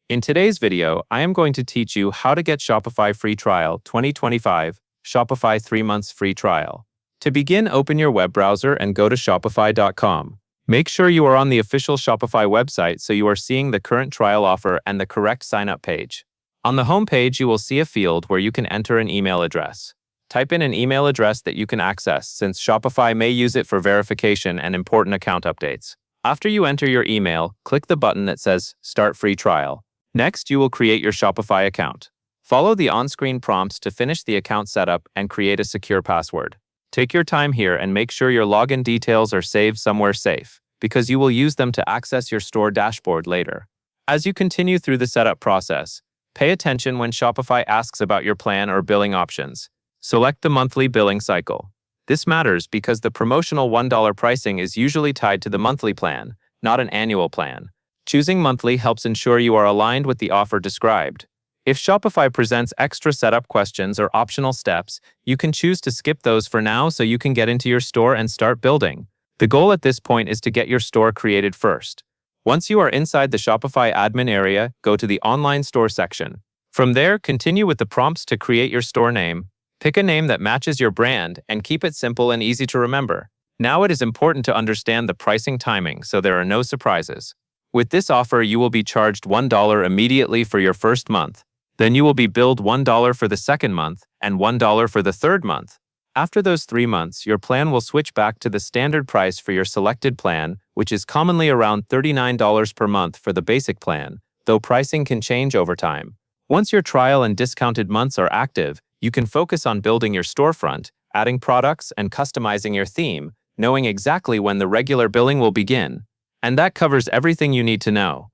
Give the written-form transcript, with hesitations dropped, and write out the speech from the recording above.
In today's video, I am going to teach you how to get Shopify Free Trial 2025, Shopify 3 months free trial. To begin, open your web browser and go to shopify.com. Make sure you are on the official Shopify website so you are seeing the current trial offer and the correct sign-up page. On the home page, you will see a field where you can enter an email address. Type in an email address that you can access, since Shopify may use it for verification and important account updates. After you enter your email, click the button that says Start Free Trial. Next, you will create your Shopify account. Follow the on-screen prompts to finish the account setup and create a secure password. Take your time here and make sure your login details are saved somewhere safe, because you will use them to access your store dashboard later. As you continue through the setup process, pay attention when Shopify asks about your plan or billing options. Select the monthly billing cycle. This matters because the promotional $1 pricing is usually tied to the monthly plan, not an annual plan. Choosing monthly helps ensure you are aligned with the offer described. If Shopify presents extra setup questions or optional steps, you can choose to skip those for now so you can get into your store and start building. The goal at this point is to get your store created first. Once you are inside the Shopify admin area, go to the online store section. From there, continue with the prompts to create your store name. Pick a name that matches your brand and keep it simple and easy to remember. Now it is important to understand the pricing timing so there are no surprises. With this offer, you will be charged $1 immediately for your first month. Then you will be billed $1 for the second month and $1 for the third month. After those 3 months, your plan will switch back to the standard price for your selected plan, which is commonly around $39 per month for the basic plan, though pricing can change over time. Once your trial and discounted months are active, you can focus on building your storefront, adding products, and customizing your theme, knowing exactly when the regular billing will begin. And that covers everything you need to know.